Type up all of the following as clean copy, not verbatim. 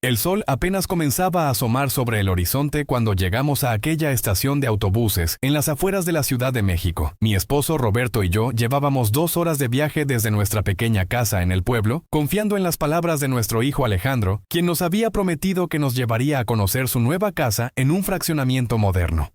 El sol apenas comenzaba a asomar sobre el horizonte cuando llegamos a aquella estación de autobuses en las afueras de la Ciudad de México. Mi esposo Roberto y yo llevábamos 2 horas de viaje desde nuestra pequeña casa en el pueblo, confiando en las palabras de nuestro hijo Alejandro, quien nos había prometido que nos llevaría a conocer su nueva casa en un fraccionamiento moderno.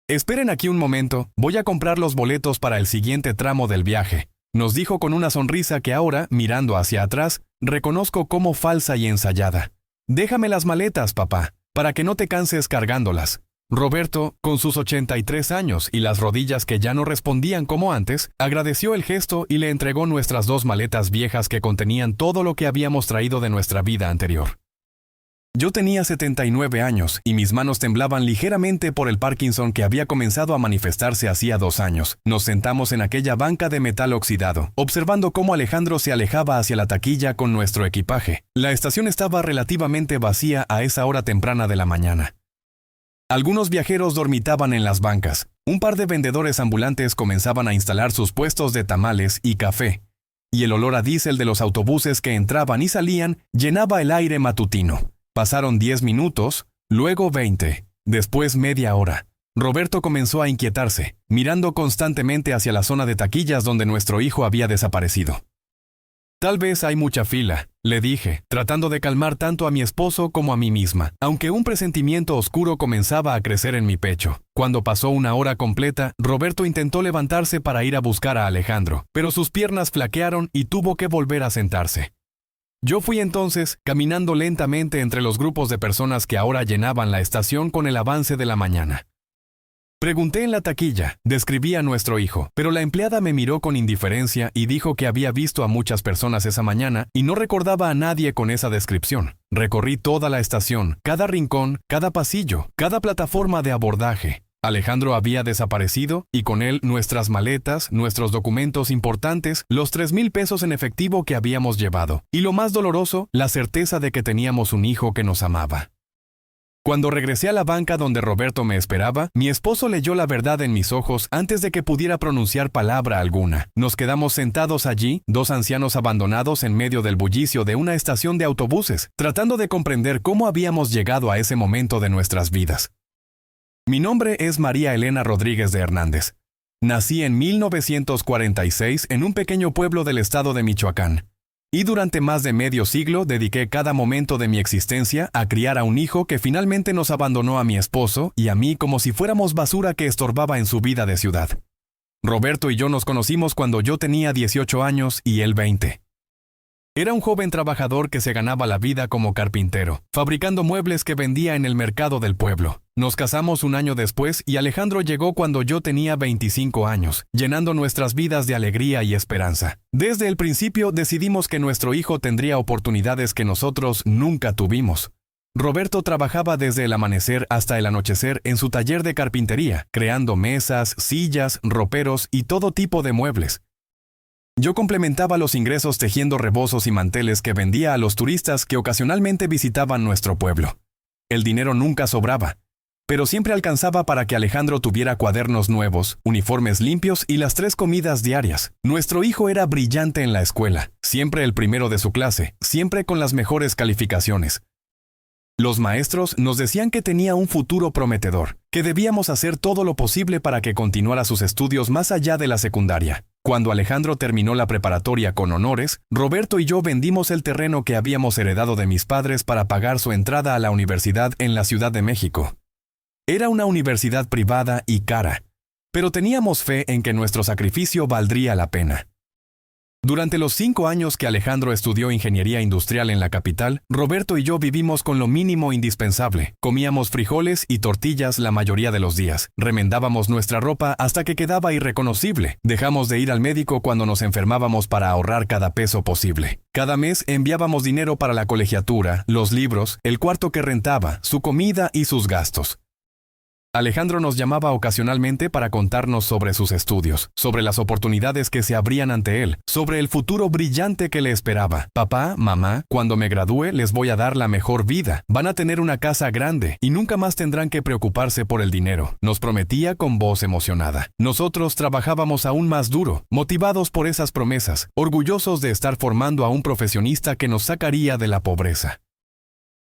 «Esperen aquí un momento, voy a comprar los boletos para el siguiente tramo del viaje», nos dijo con una sonrisa que ahora, mirando hacia atrás, reconozco como falsa y ensayada. «Déjame las maletas, papá, para que no te canses cargándolas». Roberto, con sus 83 años y las rodillas que ya no respondían como antes, agradeció el gesto y le entregó nuestras 2 maletas viejas que contenían todo lo que habíamos traído de nuestra vida anterior. Yo tenía 79 años y mis manos temblaban ligeramente por el Parkinson que había comenzado a manifestarse hacía 2 años. Nos sentamos en aquella banca de metal oxidado, observando cómo Alejandro se alejaba hacia la taquilla con nuestro equipaje. La estación estaba relativamente vacía a esa hora temprana de la mañana. Algunos viajeros dormitaban en las bancas. Un par de vendedores ambulantes comenzaban a instalar sus puestos de tamales y café, y el olor a diésel de los autobuses que entraban y salían llenaba el aire matutino. Pasaron 10 minutos, luego 20, después media hora. Roberto comenzó a inquietarse, mirando constantemente hacia la zona de taquillas donde nuestro hijo había desaparecido. «Tal vez hay mucha fila», le dije, tratando de calmar tanto a mi esposo como a mí misma, aunque un presentimiento oscuro comenzaba a crecer en mi pecho. Cuando pasó 1 hora completa, Roberto intentó levantarse para ir a buscar a Alejandro, pero sus piernas flaquearon y tuvo que volver a sentarse. Yo fui entonces caminando lentamente entre los grupos de personas que ahora llenaban la estación con el avance de la mañana. Pregunté en la taquilla, describí a nuestro hijo, pero la empleada me miró con indiferencia y dijo que había visto a muchas personas esa mañana y no recordaba a nadie con esa descripción. Recorrí toda la estación, cada rincón, cada pasillo, cada plataforma de abordaje. Alejandro había desaparecido y con él nuestras maletas, nuestros documentos importantes, los 3,000 pesos en efectivo que habíamos llevado. Y lo más doloroso, la certeza de que teníamos un hijo que nos amaba. Cuando regresé a la banca donde Roberto me esperaba, mi esposo leyó la verdad en mis ojos antes de que pudiera pronunciar palabra alguna. Nos quedamos sentados allí, 2 ancianos abandonados en medio del bullicio de una estación de autobuses, tratando de comprender cómo habíamos llegado a ese momento de nuestras vidas. Mi nombre es María Elena Rodríguez de Hernández. Nací en 1946 en un pequeño pueblo del estado de Michoacán. Y durante más de medio siglo dediqué cada momento de mi existencia a criar a un hijo que finalmente nos abandonó a mi esposo y a mí como si fuéramos basura que estorbaba en su vida de ciudad. Roberto y yo nos conocimos cuando yo tenía 18 años y él 20. Era un joven trabajador que se ganaba la vida como carpintero, fabricando muebles que vendía en el mercado del pueblo. Nos casamos 1 año después y Alejandro llegó cuando yo tenía 25 años, llenando nuestras vidas de alegría y esperanza. Desde el principio decidimos que nuestro hijo tendría oportunidades que nosotros nunca tuvimos. Roberto trabajaba desde el amanecer hasta el anochecer en su taller de carpintería, creando mesas, sillas, roperos y todo tipo de muebles. Yo complementaba los ingresos tejiendo rebozos y manteles que vendía a los turistas que ocasionalmente visitaban nuestro pueblo. El dinero nunca sobraba, pero siempre alcanzaba para que Alejandro tuviera cuadernos nuevos, uniformes limpios y las 3 comidas diarias. Nuestro hijo era brillante en la escuela, siempre el primero de su clase, siempre con las mejores calificaciones. Los maestros nos decían que tenía un futuro prometedor, que debíamos hacer todo lo posible para que continuara sus estudios más allá de la secundaria. Cuando Alejandro terminó la preparatoria con honores, Roberto y yo vendimos el terreno que habíamos heredado de mis padres para pagar su entrada a la universidad en la Ciudad de México. Era una universidad privada y cara, pero teníamos fe en que nuestro sacrificio valdría la pena. Durante los 5 años que Alejandro estudió ingeniería industrial en la capital, Roberto y yo vivimos con lo mínimo indispensable. Comíamos frijoles y tortillas la mayoría de los días. Remendábamos nuestra ropa hasta que quedaba irreconocible. Dejamos de ir al médico cuando nos enfermábamos para ahorrar cada peso posible. Cada mes enviábamos dinero para la colegiatura, los libros, el cuarto que rentaba, su comida y sus gastos. Alejandro nos llamaba ocasionalmente para contarnos sobre sus estudios, sobre las oportunidades que se abrían ante él, sobre el futuro brillante que le esperaba. Papá, mamá, cuando me gradúe les voy a dar la mejor vida. Van a tener una casa grande y nunca más tendrán que preocuparse por el dinero, nos prometía con voz emocionada. Nosotros trabajábamos aún más duro, motivados por esas promesas, orgullosos de estar formando a un profesionista que nos sacaría de la pobreza.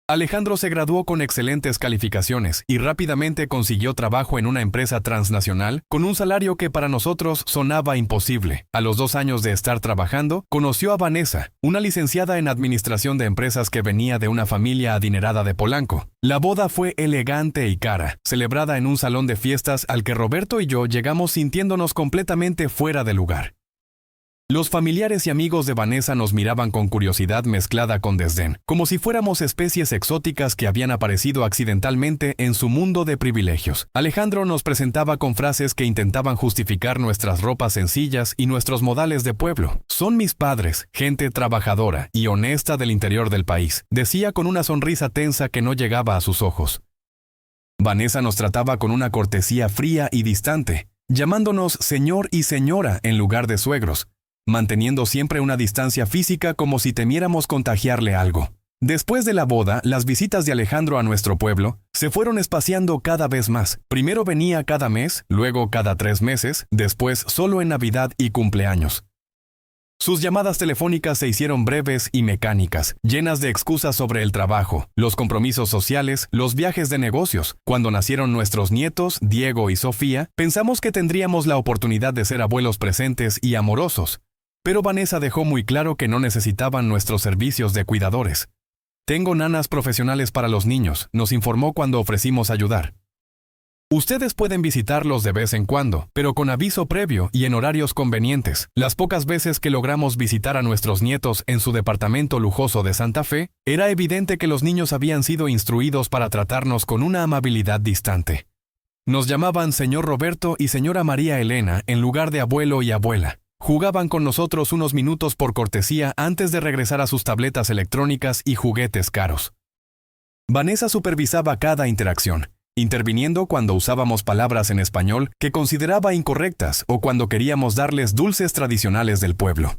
Alejandro se graduó con excelentes calificaciones y rápidamente consiguió trabajo en una empresa transnacional con un salario que para nosotros sonaba imposible. A los 2 años de estar trabajando, conoció a Vanessa, una licenciada en administración de empresas que venía de una familia adinerada de Polanco. La boda fue elegante y cara, celebrada en un salón de fiestas al que Roberto y yo llegamos sintiéndonos completamente fuera de lugar. Los familiares y amigos de Vanessa nos miraban con curiosidad mezclada con desdén, como si fuéramos especies exóticas que habían aparecido accidentalmente en su mundo de privilegios. Alejandro nos presentaba con frases que intentaban justificar nuestras ropas sencillas y nuestros modales de pueblo. Son mis padres, gente trabajadora y honesta del interior del país, decía con una sonrisa tensa que no llegaba a sus ojos. Vanessa nos trataba con una cortesía fría y distante, llamándonos señor y señora en lugar de suegros, manteniendo siempre una distancia física como si temiéramos contagiarle algo. Después de la boda, las visitas de Alejandro a nuestro pueblo se fueron espaciando cada vez más. Primero venía cada mes, luego cada 3 meses, después solo en Navidad y cumpleaños. Sus llamadas telefónicas se hicieron breves y mecánicas, llenas de excusas sobre el trabajo, los compromisos sociales, los viajes de negocios. Cuando nacieron nuestros nietos, Diego y Sofía, pensamos que tendríamos la oportunidad de ser abuelos presentes y amorosos. Pero Vanessa dejó muy claro que no necesitaban nuestros servicios de cuidadores. Tengo nanas profesionales para los niños, nos informó cuando ofrecimos ayudar. Ustedes pueden visitarlos de vez en cuando, pero con aviso previo y en horarios convenientes. Las pocas veces que logramos visitar a nuestros nietos en su departamento lujoso de Santa Fe, era evidente que los niños habían sido instruidos para tratarnos con una amabilidad distante. Nos llamaban señor Roberto y señora María Elena en lugar de abuelo y abuela. Jugaban con nosotros unos minutos por cortesía antes de regresar a sus tabletas electrónicas y juguetes caros. Vanessa supervisaba cada interacción, interviniendo cuando usábamos palabras en español que consideraba incorrectas o cuando queríamos darles dulces tradicionales del pueblo.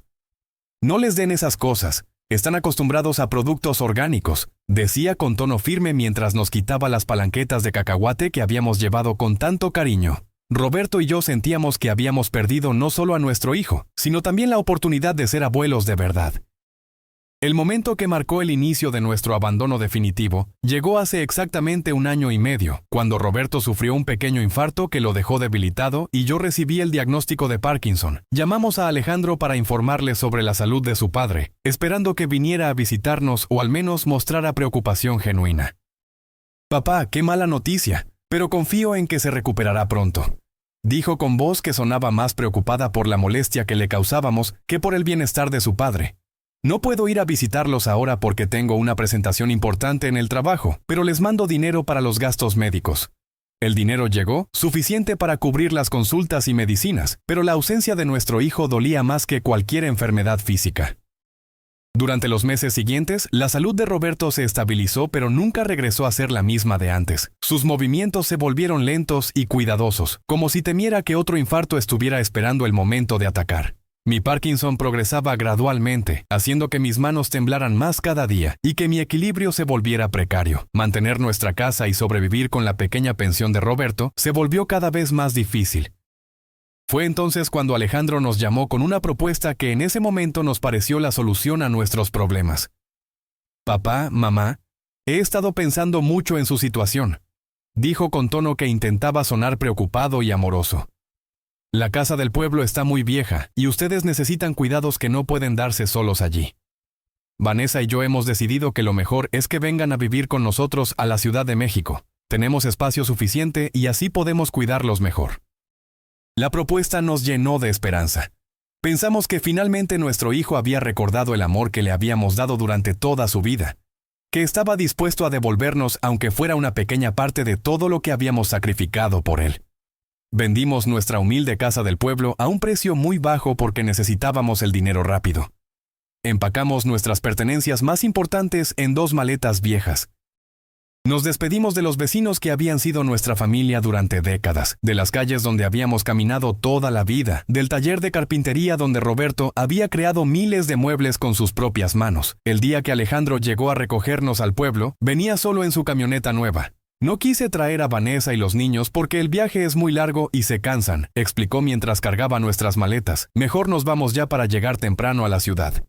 No les den esas cosas, están acostumbrados a productos orgánicos, decía con tono firme mientras nos quitaba las palanquetas de cacahuate que habíamos llevado con tanto cariño. Roberto y yo sentíamos que habíamos perdido no solo a nuestro hijo, sino también la oportunidad de ser abuelos de verdad. El momento que marcó el inicio de nuestro abandono definitivo llegó hace exactamente 1 año y medio, cuando Roberto sufrió un pequeño infarto que lo dejó debilitado y yo recibí el diagnóstico de Parkinson. Llamamos a Alejandro para informarle sobre la salud de su padre, esperando que viniera a visitarnos o al menos mostrara preocupación genuina. «Papá, qué mala noticia, pero confío en que se recuperará pronto», dijo con voz que sonaba más preocupada por la molestia que le causábamos que por el bienestar de su padre. «No puedo ir a visitarlos ahora porque tengo una presentación importante en el trabajo, pero les mando dinero para los gastos médicos». El dinero llegó, suficiente para cubrir las consultas y medicinas, pero la ausencia de nuestro hijo dolía más que cualquier enfermedad física. Durante los meses siguientes, la salud de Roberto se estabilizó, pero nunca regresó a ser la misma de antes. Sus movimientos se volvieron lentos y cuidadosos, como si temiera que otro infarto estuviera esperando el momento de atacar. Mi Parkinson progresaba gradualmente, haciendo que mis manos temblaran más cada día y que mi equilibrio se volviera precario. Mantener nuestra casa y sobrevivir con la pequeña pensión de Roberto se volvió cada vez más difícil. Fue entonces cuando Alejandro nos llamó con una propuesta que en ese momento nos pareció la solución a nuestros problemas. «Papá, mamá, he estado pensando mucho en su situación», dijo con tono que intentaba sonar preocupado y amoroso. «La casa del pueblo está muy vieja y ustedes necesitan cuidados que no pueden darse solos allí. Vanessa y yo hemos decidido que lo mejor es que vengan a vivir con nosotros a la Ciudad de México. Tenemos espacio suficiente y así podemos cuidarlos mejor». La propuesta nos llenó de esperanza. Pensamos que finalmente nuestro hijo había recordado el amor que le habíamos dado durante toda su vida, que estaba dispuesto a devolvernos aunque fuera una pequeña parte de todo lo que habíamos sacrificado por él. Vendimos nuestra humilde casa del pueblo a un precio muy bajo porque necesitábamos el dinero rápido. Empacamos nuestras pertenencias más importantes en 2 maletas viejas. Nos despedimos de los vecinos que habían sido nuestra familia durante décadas, de las calles donde habíamos caminado toda la vida, del taller de carpintería donde Roberto había creado miles de muebles con sus propias manos. El día que Alejandro llegó a recogernos al pueblo, venía solo en su camioneta nueva. «No quise traer a Vanessa y los niños porque el viaje es muy largo y se cansan», explicó mientras cargaba nuestras maletas. «Mejor nos vamos ya para llegar temprano a la ciudad».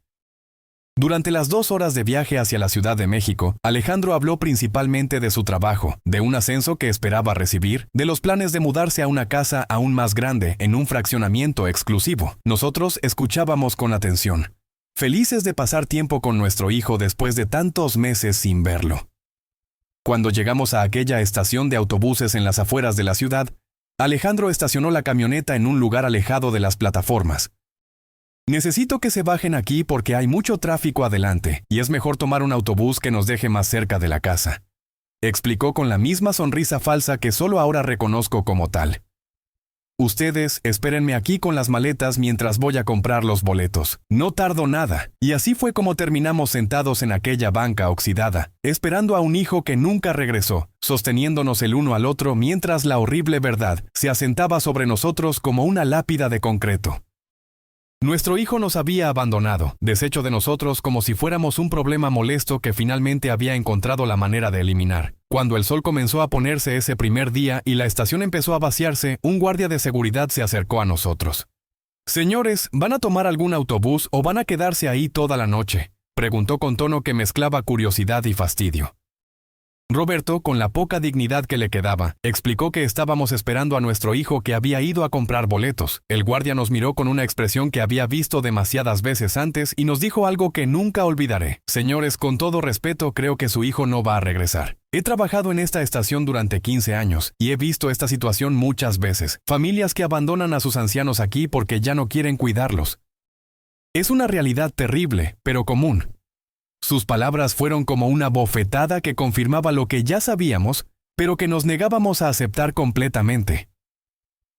Durante las 2 horas de viaje hacia la Ciudad de México, Alejandro habló principalmente de su trabajo, de un ascenso que esperaba recibir, de los planes de mudarse a una casa aún más grande en un fraccionamiento exclusivo. Nosotros escuchábamos con atención, felices de pasar tiempo con nuestro hijo después de tantos meses sin verlo. Cuando llegamos a aquella estación de autobuses en las afueras de la ciudad, Alejandro estacionó la camioneta en un lugar alejado de las plataformas. Necesito que se bajen aquí porque hay mucho tráfico adelante y es mejor tomar un autobús que nos deje más cerca de la casa, explicó con la misma sonrisa falsa que solo ahora reconozco como tal. Ustedes espérenme aquí con las maletas mientras voy a comprar los boletos. No tardo nada. Y así fue como terminamos sentados en aquella banca oxidada, esperando a un hijo que nunca regresó, sosteniéndonos el uno al otro mientras la horrible verdad se asentaba sobre nosotros como una lápida de concreto. Nuestro hijo nos había abandonado, deshecho de nosotros como si fuéramos un problema molesto que finalmente había encontrado la manera de eliminar. Cuando el sol comenzó a ponerse ese primer día y la estación empezó a vaciarse, un guardia de seguridad se acercó a nosotros. «Señores, ¿van a tomar algún autobús o van a quedarse ahí toda la noche?», preguntó con tono que mezclaba curiosidad y fastidio. Roberto, con la poca dignidad que le quedaba, explicó que estábamos esperando a nuestro hijo que había ido a comprar boletos. El guardia nos miró con una expresión que había visto demasiadas veces antes y nos dijo algo que nunca olvidaré. «Señores, con todo respeto, creo que su hijo no va a regresar. He trabajado en esta estación durante 15 años y he visto esta situación muchas veces. Familias que abandonan a sus ancianos aquí porque ya no quieren cuidarlos. Es una realidad terrible, pero común». Sus palabras fueron como una bofetada que confirmaba lo que ya sabíamos, pero que nos negábamos a aceptar completamente.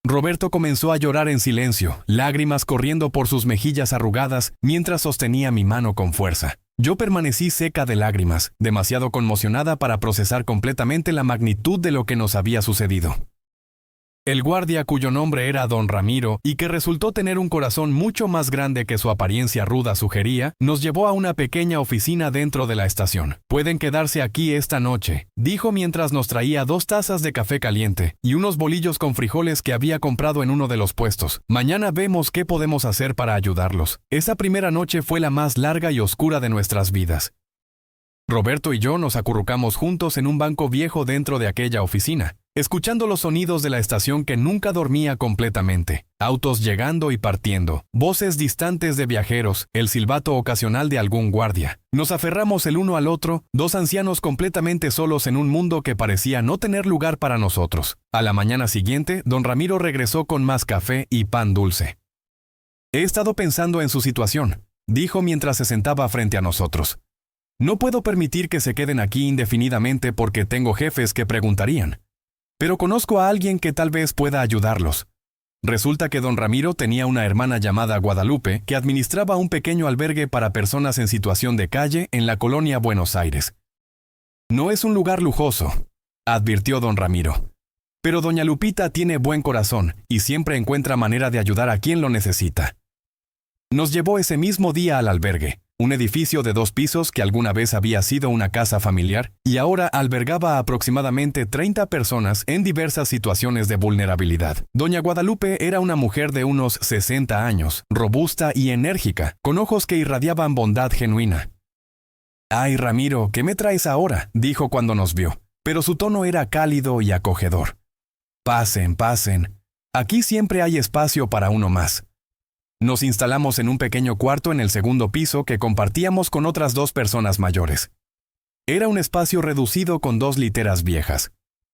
Roberto comenzó a llorar en silencio, lágrimas corriendo por sus mejillas arrugadas mientras sostenía mi mano con fuerza. Yo permanecí seca de lágrimas, demasiado conmocionada para procesar completamente la magnitud de lo que nos había sucedido. El guardia, cuyo nombre era Don Ramiro y que resultó tener un corazón mucho más grande que su apariencia ruda sugería, nos llevó a una pequeña oficina dentro de la estación. «Pueden quedarse aquí esta noche», dijo mientras nos traía 2 tazas de café caliente y unos bolillos con frijoles que había comprado en uno de los puestos. «Mañana vemos qué podemos hacer para ayudarlos». Esa primera noche fue la más larga y oscura de nuestras vidas. Roberto y yo nos acurrucamos juntos en un banco viejo dentro de aquella oficina, escuchando los sonidos de la estación que nunca dormía completamente, autos llegando y partiendo, voces distantes de viajeros, el silbato ocasional de algún guardia. Nos aferramos el uno al otro, 2 ancianos completamente solos en un mundo que parecía no tener lugar para nosotros. A la mañana siguiente, Don Ramiro regresó con más café y pan dulce. «He estado pensando en su situación», dijo mientras se sentaba frente a nosotros. «No puedo permitir que se queden aquí indefinidamente porque tengo jefes que preguntarían. Pero conozco a alguien que tal vez pueda ayudarlos». Resulta que Don Ramiro tenía una hermana llamada Guadalupe que administraba un pequeño albergue para personas en situación de calle en la colonia Buenos Aires. «No es un lugar lujoso», advirtió Don Ramiro. «Pero Doña Lupita tiene buen corazón y siempre encuentra manera de ayudar a quien lo necesita». Nos llevó ese mismo día al albergue, un edificio de 2 pisos que alguna vez había sido una casa familiar y ahora albergaba a aproximadamente 30 personas en diversas situaciones de vulnerabilidad. Doña Guadalupe era una mujer de unos 60 años, robusta y enérgica, con ojos que irradiaban bondad genuina. «Ay, Ramiro, ¿qué me traes ahora?», dijo cuando nos vio, pero su tono era cálido y acogedor. «Pasen, pasen. Aquí siempre hay espacio para uno más». Nos instalamos en un pequeño cuarto en el segundo piso que compartíamos con otras 2 personas mayores. Era un espacio reducido con 2 literas viejas,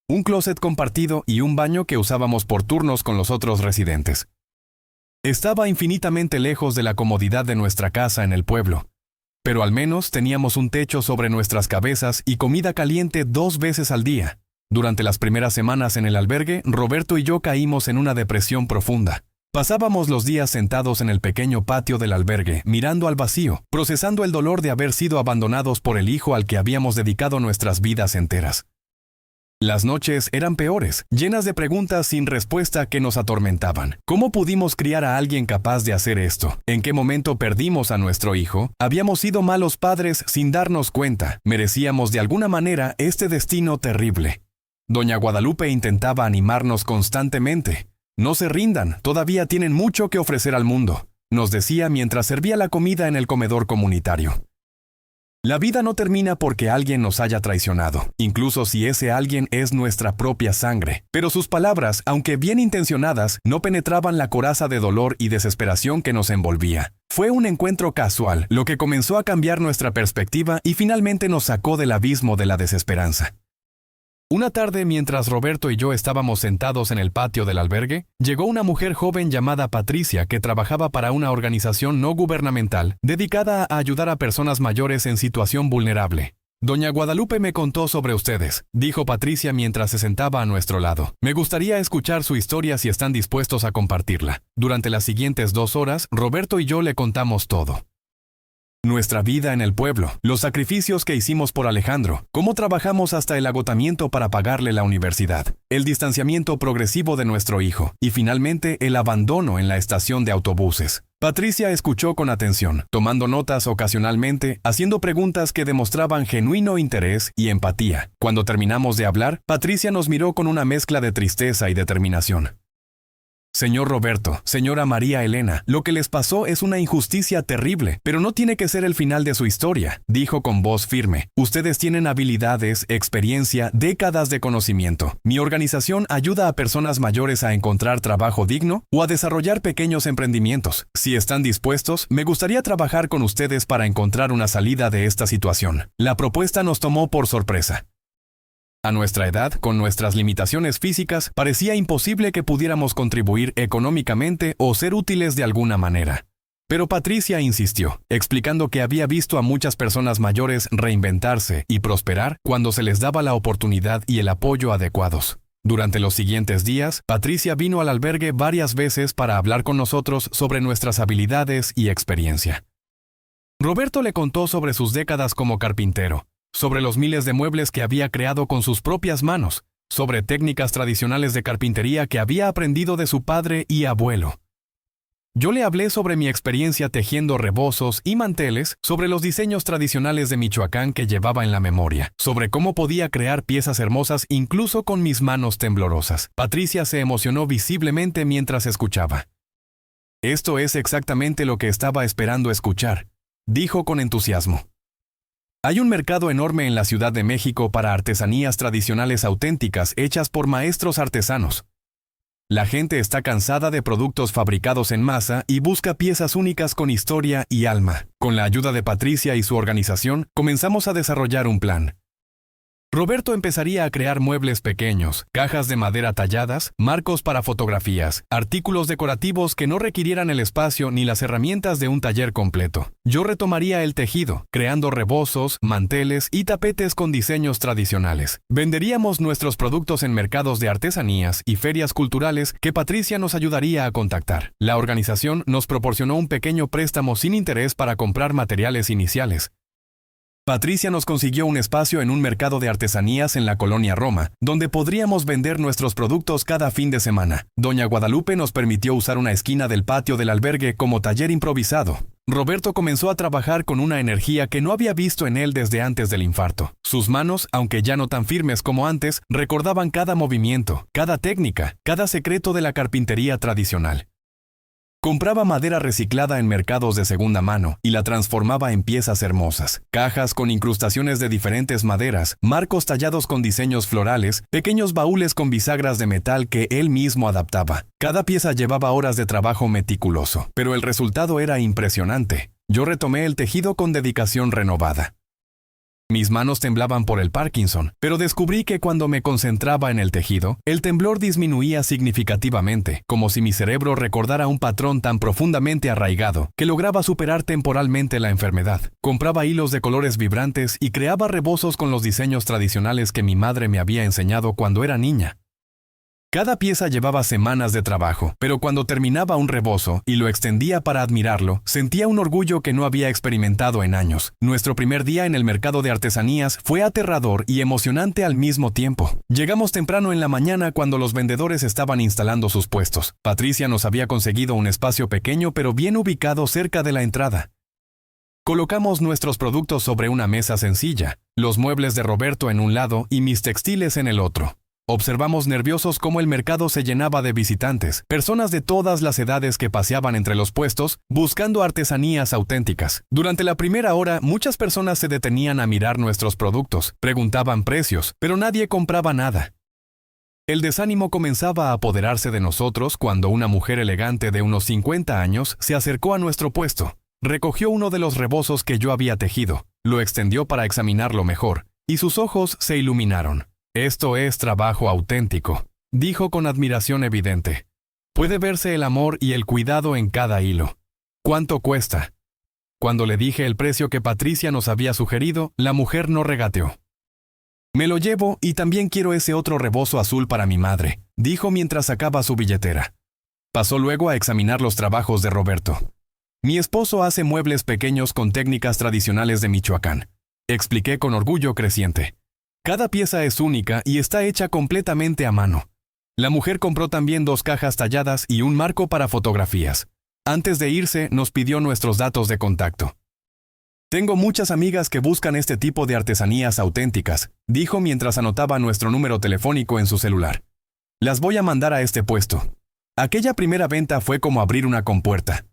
un closet compartido y un baño que usábamos por turnos con los otros residentes. Estaba infinitamente lejos de la comodidad de nuestra casa en el pueblo, pero al menos teníamos un techo sobre nuestras cabezas y comida caliente 2 veces al día. Durante las primeras semanas en el albergue, Roberto y yo caímos en una depresión profunda. Pasábamos los días sentados en el pequeño patio del albergue, mirando al vacío, procesando el dolor de haber sido abandonados por el hijo al que habíamos dedicado nuestras vidas enteras. Las noches eran peores, llenas de preguntas sin respuesta que nos atormentaban. ¿Cómo pudimos criar a alguien capaz de hacer esto? ¿En qué momento perdimos a nuestro hijo? ¿Habíamos sido malos padres sin darnos cuenta? ¿Merecíamos de alguna manera este destino terrible? Doña Guadalupe intentaba animarnos constantemente. «No se rindan, todavía tienen mucho que ofrecer al mundo», nos decía mientras servía la comida en el comedor comunitario. La vida no termina porque alguien nos haya traicionado, incluso si ese alguien es nuestra propia sangre. Pero sus palabras, aunque bien intencionadas, no penetraban la coraza de dolor y desesperación que nos envolvía. Fue un encuentro casual, lo que comenzó a cambiar nuestra perspectiva y finalmente nos sacó del abismo de la desesperanza. Una tarde, mientras Roberto y yo estábamos sentados en el patio del albergue, llegó una mujer joven llamada Patricia que trabajaba para una organización no gubernamental dedicada a ayudar a personas mayores en situación vulnerable. Doña Guadalupe me contó sobre ustedes, dijo Patricia mientras se sentaba a nuestro lado. Me gustaría escuchar su historia si están dispuestos a compartirla. Durante las siguientes 2 horas, Roberto y yo le contamos todo. Nuestra vida en el pueblo, los sacrificios que hicimos por Alejandro, cómo trabajamos hasta el agotamiento para pagarle la universidad, el distanciamiento progresivo de nuestro hijo y finalmente el abandono en la estación de autobuses. Patricia escuchó con atención, tomando notas ocasionalmente, haciendo preguntas que demostraban genuino interés y empatía. Cuando terminamos de hablar, Patricia nos miró con una mezcla de tristeza y determinación. Señor Roberto, señora María Elena, lo que les pasó es una injusticia terrible, pero no tiene que ser el final de su historia, dijo con voz firme. Ustedes tienen habilidades, experiencia, décadas de conocimiento. Mi organización ayuda a personas mayores a encontrar trabajo digno o a desarrollar pequeños emprendimientos. Si están dispuestos, me gustaría trabajar con ustedes para encontrar una salida de esta situación. La propuesta nos tomó por sorpresa. A nuestra edad, con nuestras limitaciones físicas, parecía imposible que pudiéramos contribuir económicamente o ser útiles de alguna manera. Pero Patricia insistió, explicando que había visto a muchas personas mayores reinventarse y prosperar cuando se les daba la oportunidad y el apoyo adecuados. Durante los siguientes días, Patricia vino al albergue varias veces para hablar con nosotros sobre nuestras habilidades y experiencia. Roberto le contó sobre sus décadas como carpintero, sobre los miles de muebles que había creado con sus propias manos, sobre técnicas tradicionales de carpintería que había aprendido de su padre y abuelo. Yo le hablé sobre mi experiencia tejiendo rebozos y manteles, sobre los diseños tradicionales de Michoacán que llevaba en la memoria, sobre cómo podía crear piezas hermosas incluso con mis manos temblorosas. Patricia se emocionó visiblemente mientras escuchaba. Esto es exactamente lo que estaba esperando escuchar, dijo con entusiasmo. Hay un mercado enorme en la Ciudad de México para artesanías tradicionales auténticas hechas por maestros artesanos. La gente está cansada de productos fabricados en masa y busca piezas únicas con historia y alma. Con la ayuda de Patricia y su organización, comenzamos a desarrollar un plan. Roberto empezaría a crear muebles pequeños, cajas de madera talladas, marcos para fotografías, artículos decorativos que no requirieran el espacio ni las herramientas de un taller completo. Yo retomaría el tejido, creando rebozos, manteles y tapetes con diseños tradicionales. Venderíamos nuestros productos en mercados de artesanías y ferias culturales que Patricia nos ayudaría a contactar. La organización nos proporcionó un pequeño préstamo sin interés para comprar materiales iniciales. Patricia nos consiguió un espacio en un mercado de artesanías en la colonia Roma, donde podríamos vender nuestros productos cada fin de semana. Doña Guadalupe nos permitió usar una esquina del patio del albergue como taller improvisado. Roberto comenzó a trabajar con una energía que no había visto en él desde antes del infarto. Sus manos, aunque ya no tan firmes como antes, recordaban cada movimiento, cada técnica, cada secreto de la carpintería tradicional. Compraba madera reciclada en mercados de segunda mano y la transformaba en piezas hermosas. Cajas con incrustaciones de diferentes maderas, marcos tallados con diseños florales, pequeños baúles con bisagras de metal que él mismo adaptaba. Cada pieza llevaba horas de trabajo meticuloso, pero el resultado era impresionante. Yo retomé el tejido con dedicación renovada. Mis manos temblaban por el Parkinson, pero descubrí que cuando me concentraba en el tejido, el temblor disminuía significativamente, como si mi cerebro recordara un patrón tan profundamente arraigado que lograba superar temporalmente la enfermedad. Compraba hilos de colores vibrantes y creaba rebozos con los diseños tradicionales que mi madre me había enseñado cuando era niña. Cada pieza llevaba semanas de trabajo, pero cuando terminaba un rebozo y lo extendía para admirarlo, sentía un orgullo que no había experimentado en años. Nuestro primer día en el mercado de artesanías fue aterrador y emocionante al mismo tiempo. Llegamos temprano en la mañana cuando los vendedores estaban instalando sus puestos. Patricia nos había conseguido un espacio pequeño pero bien ubicado cerca de la entrada. Colocamos nuestros productos sobre una mesa sencilla, los muebles de Roberto en un lado y mis textiles en el otro. Observamos nerviosos cómo el mercado se llenaba de visitantes, personas de todas las edades que paseaban entre los puestos, buscando artesanías auténticas. Durante la primera hora, muchas personas se detenían a mirar nuestros productos, preguntaban precios, pero nadie compraba nada. El desánimo comenzaba a apoderarse de nosotros cuando una mujer elegante de unos 50 años se acercó a nuestro puesto. Recogió uno de los rebozos que yo había tejido, lo extendió para examinarlo mejor, y sus ojos se iluminaron. «Esto es trabajo auténtico», dijo con admiración evidente. «Puede verse el amor y el cuidado en cada hilo». «¿Cuánto cuesta?». Cuando le dije el precio que Patricia nos había sugerido, la mujer no regateó. «Me lo llevo y también quiero ese otro rebozo azul para mi madre», dijo mientras sacaba su billetera. Pasó luego a examinar los trabajos de Roberto. «Mi esposo hace muebles pequeños con técnicas tradicionales de Michoacán», expliqué con orgullo creciente. «Cada pieza es única y está hecha completamente a mano». La mujer compró también 2 cajas talladas y un marco para fotografías. Antes de irse, nos pidió nuestros datos de contacto. «Tengo muchas amigas que buscan este tipo de artesanías auténticas», dijo mientras anotaba nuestro número telefónico en su celular. «Las voy a mandar a este puesto». Aquella primera venta fue como abrir una compuerta.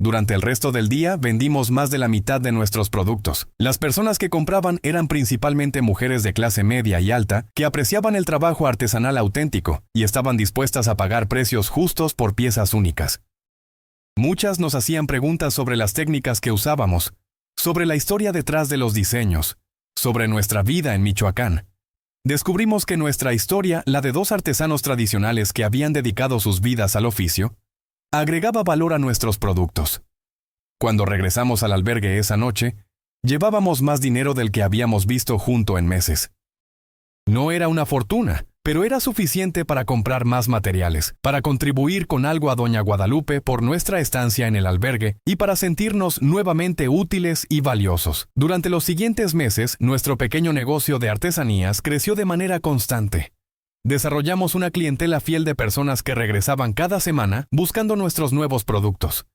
Durante el resto del día vendimos más de la mitad de nuestros productos. Las personas que compraban eran principalmente mujeres de clase media y alta que apreciaban el trabajo artesanal auténtico y estaban dispuestas a pagar precios justos por piezas únicas. Muchas nos hacían preguntas sobre las técnicas que usábamos, sobre la historia detrás de los diseños, sobre nuestra vida en Michoacán. Descubrimos que nuestra historia, la de 2 artesanos tradicionales que habían dedicado sus vidas al oficio, agregaba valor a nuestros productos. Cuando regresamos al albergue esa noche, llevábamos más dinero del que habíamos visto junto en meses. No era una fortuna, pero era suficiente para comprar más materiales, para contribuir con algo a Doña Guadalupe por nuestra estancia en el albergue y para sentirnos nuevamente útiles y valiosos. Durante los siguientes meses, nuestro pequeño negocio de artesanías creció de manera constante. Desarrollamos una clientela fiel de personas que regresaban cada semana buscando nuestros nuevos productos.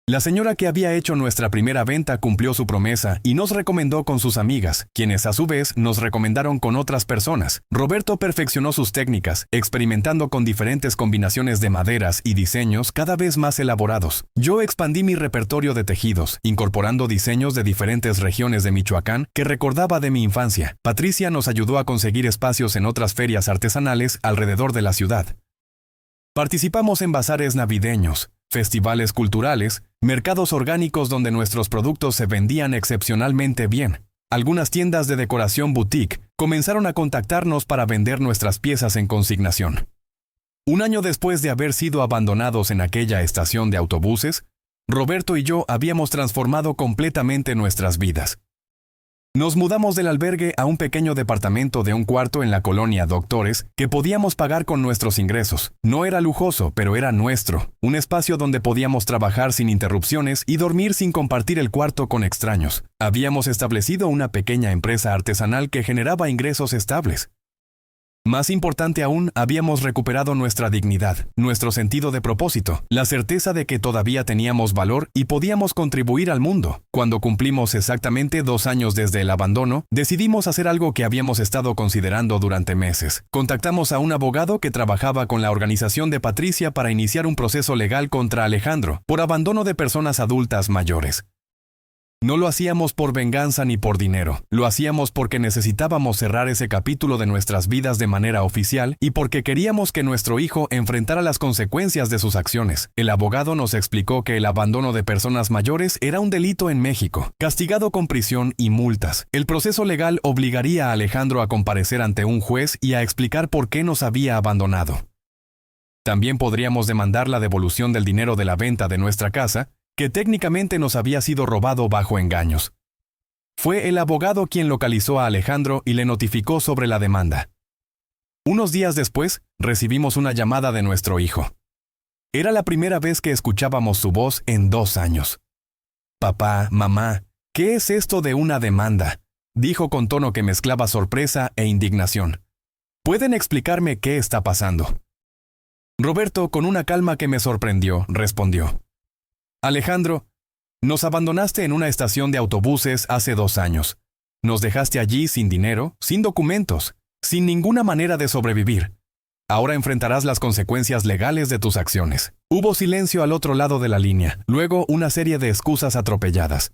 La señora que había hecho nuestra primera venta cumplió su promesa y nos recomendó con sus amigas, quienes a su vez nos recomendaron con otras personas. Roberto perfeccionó sus técnicas, experimentando con diferentes combinaciones de maderas y diseños cada vez más elaborados. Yo expandí mi repertorio de tejidos, incorporando diseños de diferentes regiones de Michoacán que recordaba de mi infancia. Patricia nos ayudó a conseguir espacios en otras ferias artesanales alrededor de la ciudad. Participamos en bazares navideños, festivales culturales, mercados orgánicos donde nuestros productos se vendían excepcionalmente bien. Algunas tiendas de decoración boutique comenzaron a contactarnos para vender nuestras piezas en consignación. Un año después de haber sido abandonados en aquella estación de autobuses, Roberto y yo habíamos transformado completamente nuestras vidas. Nos mudamos del albergue a un pequeño departamento de un cuarto en la colonia Doctores que podíamos pagar con nuestros ingresos. No era lujoso, pero era nuestro, un espacio donde podíamos trabajar sin interrupciones y dormir sin compartir el cuarto con extraños. Habíamos establecido una pequeña empresa artesanal que generaba ingresos estables. Más importante aún, habíamos recuperado nuestra dignidad, nuestro sentido de propósito, la certeza de que todavía teníamos valor y podíamos contribuir al mundo. Cuando cumplimos exactamente 2 años desde el abandono, decidimos hacer algo que habíamos estado considerando durante meses. Contactamos a un abogado que trabajaba con la organización de Patricia para iniciar un proceso legal contra Alejandro por abandono de personas adultas mayores. No lo hacíamos por venganza ni por dinero, lo hacíamos porque necesitábamos cerrar ese capítulo de nuestras vidas de manera oficial y porque queríamos que nuestro hijo enfrentara las consecuencias de sus acciones. El abogado nos explicó que el abandono de personas mayores era un delito en México, castigado con prisión y multas. El proceso legal obligaría a Alejandro a comparecer ante un juez y a explicar por qué nos había abandonado. También podríamos demandar la devolución del dinero de la venta de nuestra casa, que técnicamente nos había sido robado bajo engaños. Fue el abogado quien localizó a Alejandro y le notificó sobre la demanda. Unos días después, recibimos una llamada de nuestro hijo. Era la primera vez que escuchábamos su voz en 2 años. «Papá, mamá, ¿qué es esto de una demanda?», dijo con tono que mezclaba sorpresa e indignación. «¿Pueden explicarme qué está pasando?». Roberto, con una calma que me sorprendió, respondió. «Alejandro, nos abandonaste en una estación de autobuses hace 2 años. Nos dejaste allí sin dinero, sin documentos, sin ninguna manera de sobrevivir. Ahora enfrentarás las consecuencias legales de tus acciones. Hubo silencio al otro lado de la línea, luego una serie de excusas atropelladas.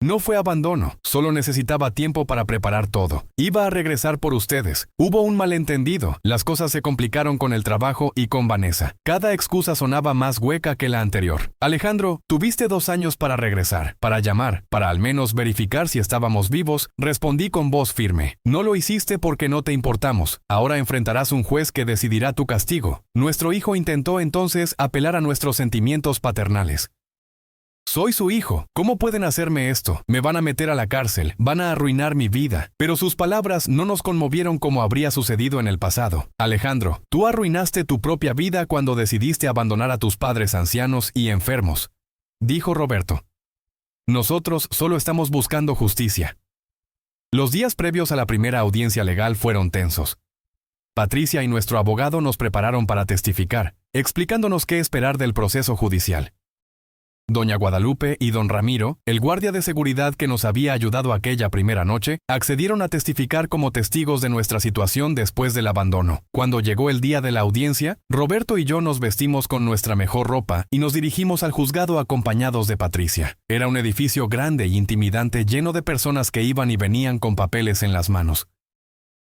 No fue abandono, solo necesitaba tiempo para preparar todo. Iba a regresar por ustedes. Hubo un malentendido, las cosas se complicaron con el trabajo y con Vanessa. Cada excusa sonaba más hueca que la anterior. Alejandro, tuviste 2 años para regresar, para llamar, para al menos verificar si estábamos vivos, respondí con voz firme. No lo hiciste porque no te importamos. Ahora enfrentarás un juez que decidirá tu castigo. Nuestro hijo intentó entonces apelar a nuestros sentimientos paternales. Soy su hijo. ¿Cómo pueden hacerme esto? Me van a meter a la cárcel, van a arruinar mi vida. Pero sus palabras no nos conmovieron como habría sucedido en el pasado. Alejandro, tú arruinaste tu propia vida cuando decidiste abandonar a tus padres ancianos y enfermos, dijo Roberto. Nosotros solo estamos buscando justicia. Los días previos a la primera audiencia legal fueron tensos. Patricia y nuestro abogado nos prepararon para testificar, explicándonos qué esperar del proceso judicial. Doña Guadalupe y don Ramiro, el guardia de seguridad que nos había ayudado aquella primera noche, accedieron a testificar como testigos de nuestra situación después del abandono. Cuando llegó el día de la audiencia, Roberto y yo nos vestimos con nuestra mejor ropa y nos dirigimos al juzgado acompañados de Patricia. Era un edificio grande y intimidante lleno de personas que iban y venían con papeles en las manos.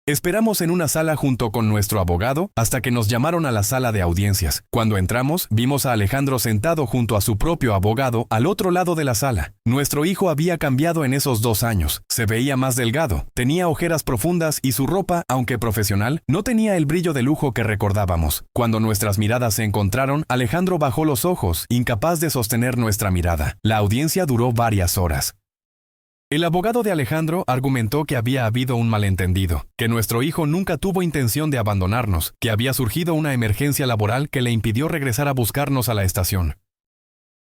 Esperamos en una sala junto con nuestro abogado hasta que nos llamaron a la sala de audiencias. Cuando entramos, vimos a Alejandro sentado junto a su propio abogado al otro lado de la sala. Nuestro hijo había cambiado en esos 2 años. Se veía más delgado, tenía ojeras profundas y su ropa, aunque profesional, no tenía el brillo de lujo que recordábamos. Cuando nuestras miradas se encontraron, Alejandro bajó los ojos, incapaz de sostener nuestra mirada. La audiencia duró varias horas. El abogado de Alejandro argumentó que había habido un malentendido, que nuestro hijo nunca tuvo intención de abandonarnos, que había surgido una emergencia laboral que le impidió regresar a buscarnos a la estación.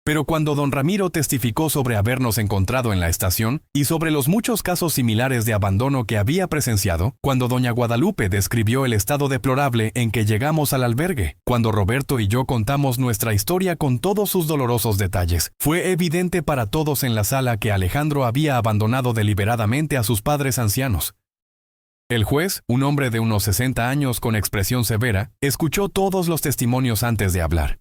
Pero cuando don Ramiro testificó sobre habernos encontrado en la estación y sobre los muchos casos similares de abandono que había presenciado, cuando doña Guadalupe describió el estado deplorable en que llegamos al albergue, cuando Roberto y yo contamos nuestra historia con todos sus dolorosos detalles, fue evidente para todos en la sala que Alejandro había abandonado deliberadamente a sus padres ancianos. El juez, un hombre de unos 60 años con expresión severa, escuchó todos los testimonios antes de hablar.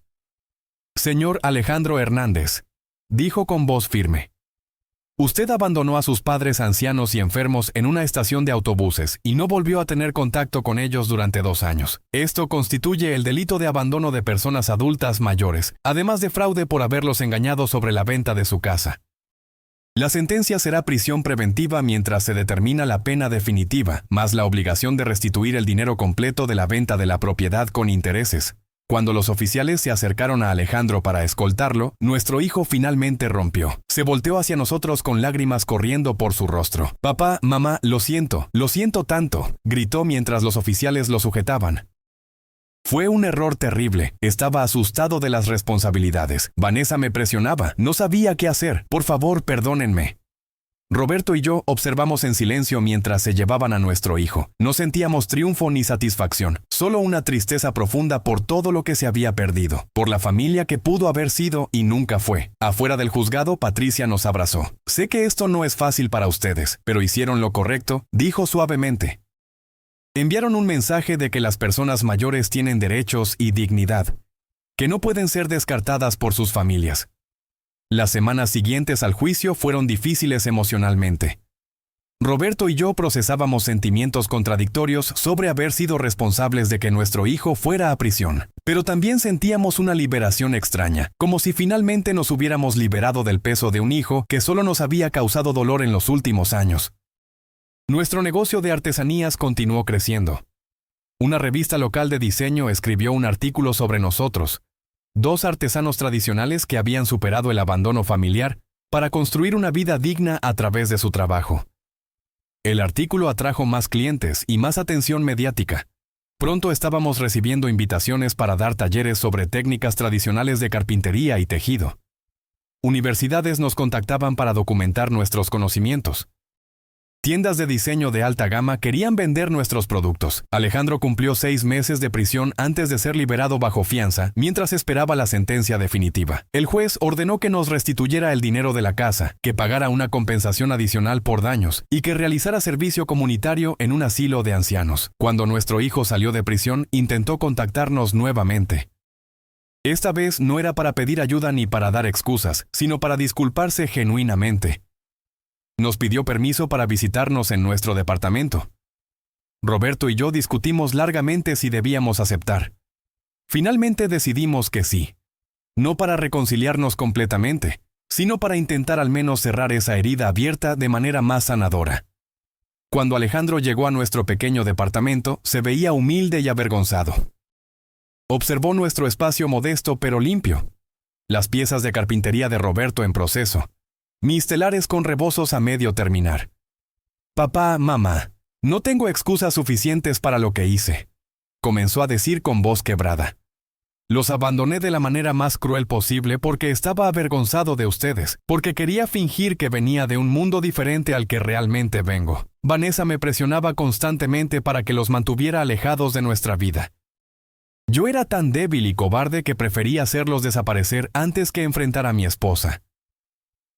Señor Alejandro Hernández, dijo con voz firme. Usted abandonó a sus padres ancianos y enfermos en una estación de autobuses y no volvió a tener contacto con ellos durante 2 años. Esto constituye el delito de abandono de personas adultas mayores, además de fraude por haberlos engañado sobre la venta de su casa. La sentencia será prisión preventiva mientras se determina la pena definitiva, más la obligación de restituir el dinero completo de la venta de la propiedad con intereses. Cuando los oficiales se acercaron a Alejandro para escoltarlo, nuestro hijo finalmente rompió. Se volteó hacia nosotros con lágrimas corriendo por su rostro. «Papá, mamá, lo siento tanto», gritó mientras los oficiales lo sujetaban. Fue un error terrible. Estaba asustado de las responsabilidades. Vanessa me presionaba. No sabía qué hacer. Por favor, perdónenme. Roberto y yo observamos en silencio mientras se llevaban a nuestro hijo. No sentíamos triunfo ni satisfacción, solo una tristeza profunda por todo lo que se había perdido, por la familia que pudo haber sido y nunca fue. Afuera del juzgado, Patricia nos abrazó. «Sé que esto no es fácil para ustedes, pero hicieron lo correcto», dijo suavemente. Enviaron un mensaje de que las personas mayores tienen derechos y dignidad, que no pueden ser descartadas por sus familias. Las semanas siguientes al juicio fueron difíciles emocionalmente. Roberto y yo procesábamos sentimientos contradictorios sobre haber sido responsables de que nuestro hijo fuera a prisión. Pero también sentíamos una liberación extraña, como si finalmente nos hubiéramos liberado del peso de un hijo que solo nos había causado dolor en los últimos años. Nuestro negocio de artesanías continuó creciendo. Una revista local de diseño escribió un artículo sobre nosotros, 2 artesanos tradicionales que habían superado el abandono familiar para construir una vida digna a través de su trabajo. El artículo atrajo más clientes y más atención mediática. Pronto estábamos recibiendo invitaciones para dar talleres sobre técnicas tradicionales de carpintería y tejido. Universidades nos contactaban para documentar nuestros conocimientos. Tiendas de diseño de alta gama querían vender nuestros productos. Alejandro cumplió 6 meses de prisión antes de ser liberado bajo fianza, mientras esperaba la sentencia definitiva. El juez ordenó que nos restituyera el dinero de la casa, que pagara una compensación adicional por daños y que realizara servicio comunitario en un asilo de ancianos. Cuando nuestro hijo salió de prisión, intentó contactarnos nuevamente. Esta vez no era para pedir ayuda ni para dar excusas, sino para disculparse genuinamente. Nos pidió permiso para visitarnos en nuestro departamento. Roberto y yo discutimos largamente si debíamos aceptar. Finalmente decidimos que sí. No para reconciliarnos completamente, sino para intentar al menos cerrar esa herida abierta de manera más sanadora. Cuando Alejandro llegó a nuestro pequeño departamento, se veía humilde y avergonzado. Observó nuestro espacio modesto pero limpio, las piezas de carpintería de Roberto en proceso, mis telares con rebozos a medio terminar. Papá, mamá, no tengo excusas suficientes para lo que hice, comenzó a decir con voz quebrada. Los abandoné de la manera más cruel posible porque estaba avergonzado de ustedes, porque quería fingir que venía de un mundo diferente al que realmente vengo. Vanessa me presionaba constantemente para que los mantuviera alejados de nuestra vida. Yo era tan débil y cobarde que prefería hacerlos desaparecer antes que enfrentar a mi esposa.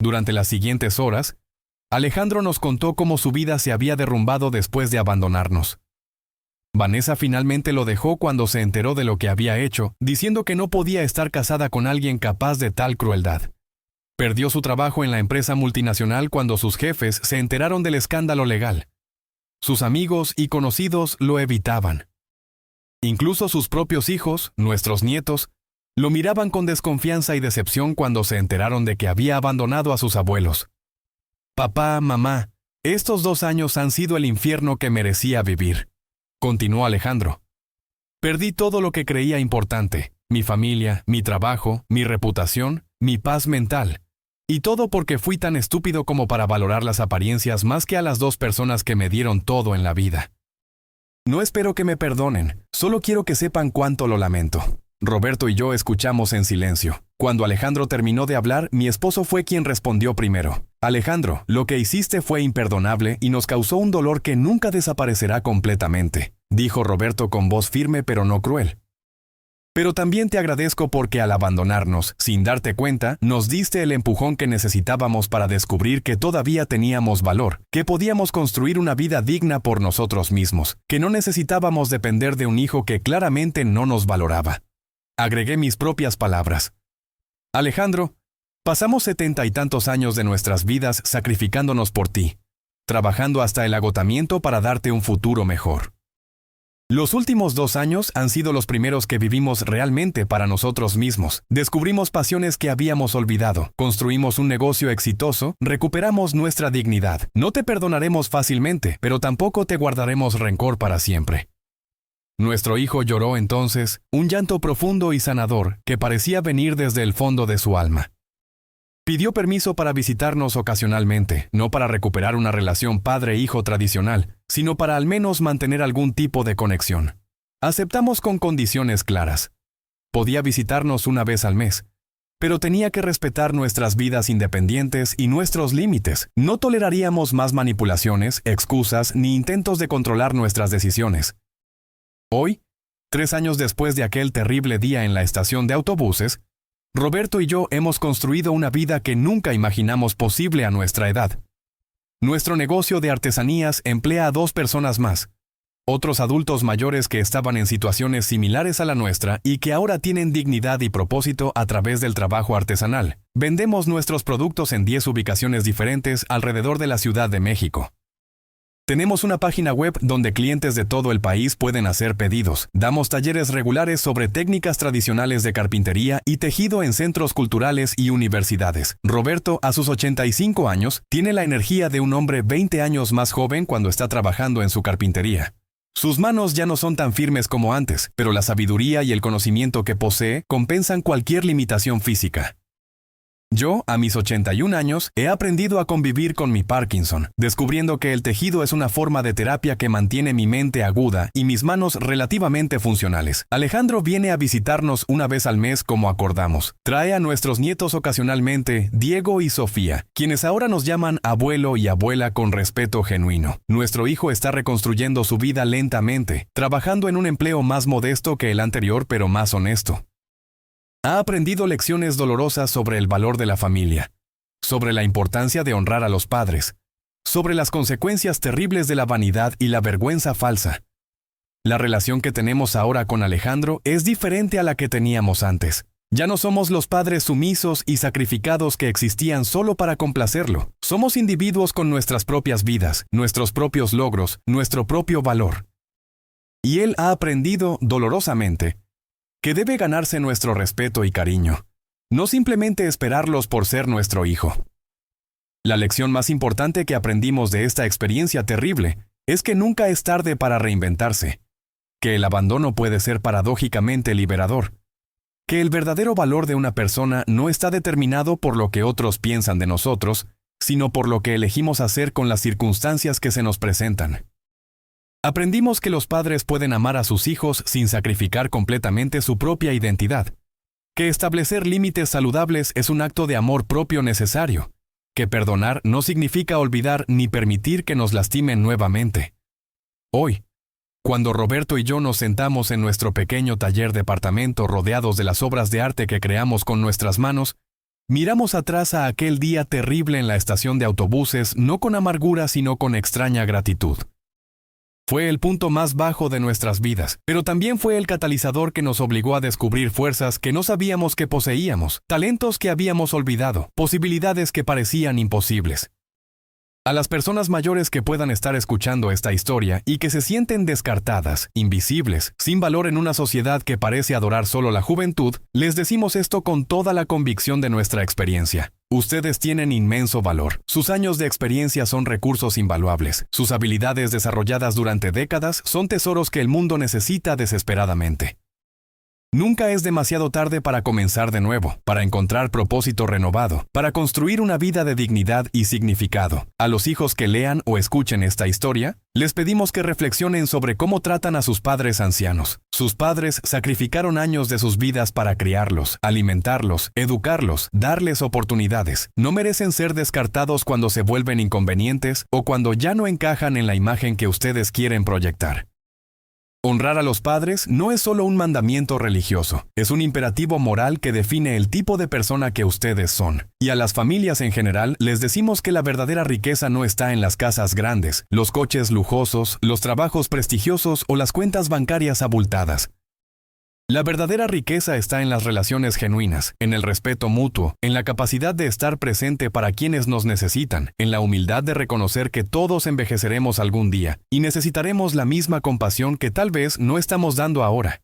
Durante las siguientes horas, Alejandro nos contó cómo su vida se había derrumbado después de abandonarnos. Vanessa finalmente lo dejó cuando se enteró de lo que había hecho, diciendo que no podía estar casada con alguien capaz de tal crueldad. Perdió su trabajo en la empresa multinacional cuando sus jefes se enteraron del escándalo legal. Sus amigos y conocidos lo evitaban. Incluso sus propios hijos, nuestros nietos, lo miraban con desconfianza y decepción cuando se enteraron de que había abandonado a sus abuelos. Papá, mamá, estos 2 años han sido el infierno que merecía vivir, continuó Alejandro. Perdí todo lo que creía importante, mi familia, mi trabajo, mi reputación, mi paz mental, y todo porque fui tan estúpido como para valorar las apariencias más que a las 2 personas que me dieron todo en la vida. No espero que me perdonen, solo quiero que sepan cuánto lo lamento. Roberto y yo escuchamos en silencio. Cuando Alejandro terminó de hablar, mi esposo fue quien respondió primero. Alejandro, lo que hiciste fue imperdonable y nos causó un dolor que nunca desaparecerá completamente, dijo Roberto con voz firme pero no cruel. Pero también te agradezco porque al abandonarnos, sin darte cuenta, nos diste el empujón que necesitábamos para descubrir que todavía teníamos valor, que podíamos construir una vida digna por nosotros mismos, que no necesitábamos depender de un hijo que claramente no nos valoraba. Agregué mis propias palabras. Alejandro, pasamos 70 y tantos años de nuestras vidas sacrificándonos por ti, trabajando hasta el agotamiento para darte un futuro mejor. Los últimos 2 años han sido los primeros que vivimos realmente para nosotros mismos. Descubrimos pasiones que habíamos olvidado, construimos un negocio exitoso, recuperamos nuestra dignidad. No te perdonaremos fácilmente, pero tampoco te guardaremos rencor para siempre. Nuestro hijo lloró entonces, un llanto profundo y sanador que parecía venir desde el fondo de su alma. Pidió permiso para visitarnos ocasionalmente, no para recuperar una relación padre-hijo tradicional, sino para al menos mantener algún tipo de conexión. Aceptamos con condiciones claras. Podía visitarnos una vez al mes, pero tenía que respetar nuestras vidas independientes y nuestros límites. No toleraríamos más manipulaciones, excusas ni intentos de controlar nuestras decisiones. Hoy, 3 años después de aquel terrible día en la estación de autobuses, Roberto y yo hemos construido una vida que nunca imaginamos posible a nuestra edad. Nuestro negocio de artesanías emplea a 2 personas más, otros adultos mayores que estaban en situaciones similares a la nuestra y que ahora tienen dignidad y propósito a través del trabajo artesanal. Vendemos nuestros productos en 10 ubicaciones diferentes alrededor de la Ciudad de México. Tenemos una página web donde clientes de todo el país pueden hacer pedidos. Damos talleres regulares sobre técnicas tradicionales de carpintería y tejido en centros culturales y universidades. Roberto, a sus 85 años, tiene la energía de un hombre 20 años más joven cuando está trabajando en su carpintería. Sus manos ya no son tan firmes como antes, pero la sabiduría y el conocimiento que posee compensan cualquier limitación física. Yo, a mis 81 años, he aprendido a convivir con mi Parkinson, descubriendo que el tejido es una forma de terapia que mantiene mi mente aguda y mis manos relativamente funcionales. Alejandro viene a visitarnos una vez al mes como acordamos. Trae a nuestros nietos ocasionalmente, Diego y Sofía, quienes ahora nos llaman abuelo y abuela con respeto genuino. Nuestro hijo está reconstruyendo su vida lentamente, trabajando en un empleo más modesto que el anterior pero más honesto. Ha aprendido lecciones dolorosas sobre el valor de la familia, sobre la importancia de honrar a los padres, sobre las consecuencias terribles de la vanidad y la vergüenza falsa. La relación que tenemos ahora con Alejandro es diferente a la que teníamos antes. Ya no somos los padres sumisos y sacrificados que existían solo para complacerlo. Somos individuos con nuestras propias vidas, nuestros propios logros, nuestro propio valor. Y él ha aprendido, dolorosamente, que debe ganarse nuestro respeto y cariño, no simplemente esperarlos por ser nuestro hijo. La lección más importante que aprendimos de esta experiencia terrible es que nunca es tarde para reinventarse, que el abandono puede ser paradójicamente liberador, que el verdadero valor de una persona no está determinado por lo que otros piensan de nosotros, sino por lo que elegimos hacer con las circunstancias que se nos presentan. Aprendimos que los padres pueden amar a sus hijos sin sacrificar completamente su propia identidad, que establecer límites saludables es un acto de amor propio necesario, que perdonar no significa olvidar ni permitir que nos lastimen nuevamente. Hoy, cuando Roberto y yo nos sentamos en nuestro pequeño taller departamento rodeados de las obras de arte que creamos con nuestras manos, miramos atrás a aquel día terrible en la estación de autobuses no con amargura sino con extraña gratitud. Fue el punto más bajo de nuestras vidas, pero también fue el catalizador que nos obligó a descubrir fuerzas que no sabíamos que poseíamos, talentos que habíamos olvidado, posibilidades que parecían imposibles. A las personas mayores que puedan estar escuchando esta historia y que se sienten descartadas, invisibles, sin valor en una sociedad que parece adorar solo la juventud, les decimos esto con toda la convicción de nuestra experiencia. Ustedes tienen inmenso valor. Sus años de experiencia son recursos invaluables. Sus habilidades desarrolladas durante décadas son tesoros que el mundo necesita desesperadamente. Nunca es demasiado tarde para comenzar de nuevo, para encontrar propósito renovado, para construir una vida de dignidad y significado. A los hijos que lean o escuchen esta historia, les pedimos que reflexionen sobre cómo tratan a sus padres ancianos. Sus padres sacrificaron años de sus vidas para criarlos, alimentarlos, educarlos, darles oportunidades. No merecen ser descartados cuando se vuelven inconvenientes o cuando ya no encajan en la imagen que ustedes quieren proyectar. Honrar a los padres no es solo un mandamiento religioso, es un imperativo moral que define el tipo de persona que ustedes son. Y a las familias en general les decimos que la verdadera riqueza no está en las casas grandes, los coches lujosos, los trabajos prestigiosos o las cuentas bancarias abultadas. La verdadera riqueza está en las relaciones genuinas, en el respeto mutuo, en la capacidad de estar presente para quienes nos necesitan, en la humildad de reconocer que todos envejeceremos algún día y necesitaremos la misma compasión que tal vez no estamos dando ahora.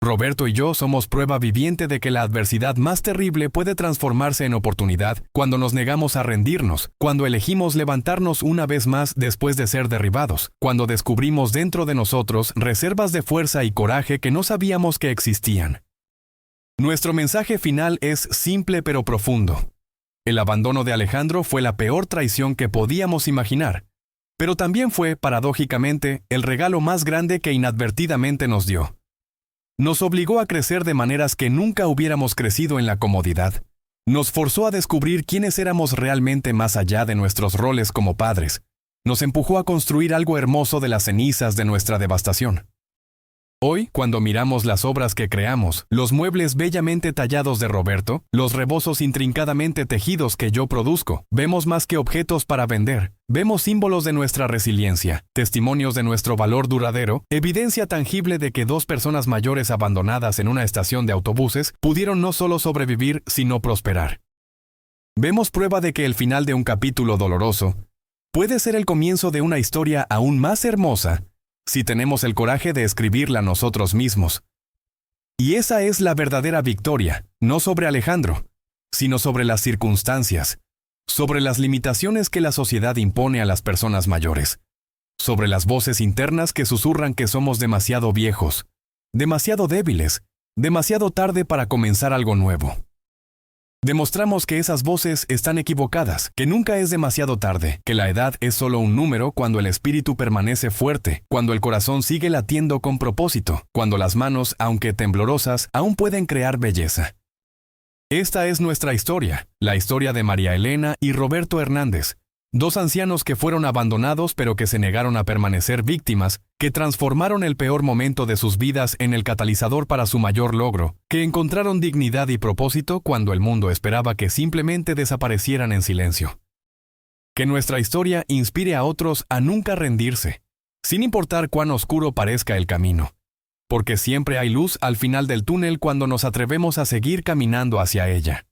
Roberto y yo somos prueba viviente de que la adversidad más terrible puede transformarse en oportunidad cuando nos negamos a rendirnos, cuando elegimos levantarnos una vez más después de ser derribados, cuando descubrimos dentro de nosotros reservas de fuerza y coraje que no sabíamos que existían. Nuestro mensaje final es simple pero profundo. El abandono de Alejandro fue la peor traición que podíamos imaginar, pero también fue, paradójicamente, el regalo más grande que inadvertidamente nos dio. Nos obligó a crecer de maneras que nunca hubiéramos crecido en la comodidad. Nos forzó a descubrir quiénes éramos realmente más allá de nuestros roles como padres. Nos empujó a construir algo hermoso de las cenizas de nuestra devastación. Hoy, cuando miramos las obras que creamos, los muebles bellamente tallados de Roberto, los rebozos intrincadamente tejidos que yo produzco, vemos más que objetos para vender. Vemos símbolos de nuestra resiliencia, testimonios de nuestro valor duradero, evidencia tangible de que dos personas mayores abandonadas en una estación de autobuses pudieron no solo sobrevivir, sino prosperar. Vemos prueba de que el final de un capítulo doloroso puede ser el comienzo de una historia aún más hermosa si tenemos el coraje de escribirla nosotros mismos. Y esa es la verdadera victoria, no sobre Alejandro, sino sobre las circunstancias, sobre las limitaciones que la sociedad impone a las personas mayores, sobre las voces internas que susurran que somos demasiado viejos, demasiado débiles, demasiado tarde para comenzar algo nuevo. Demostramos que esas voces están equivocadas, que nunca es demasiado tarde, que la edad es solo un número cuando el espíritu permanece fuerte, cuando el corazón sigue latiendo con propósito, cuando las manos, aunque temblorosas, aún pueden crear belleza. Esta es nuestra historia, la historia de María Elena y Roberto Hernández, dos ancianos que fueron abandonados pero que se negaron a permanecer víctimas, que transformaron el peor momento de sus vidas en el catalizador para su mayor logro, que encontraron dignidad y propósito cuando el mundo esperaba que simplemente desaparecieran en silencio. Que nuestra historia inspire a otros a nunca rendirse, sin importar cuán oscuro parezca el camino, porque siempre hay luz al final del túnel cuando nos atrevemos a seguir caminando hacia ella.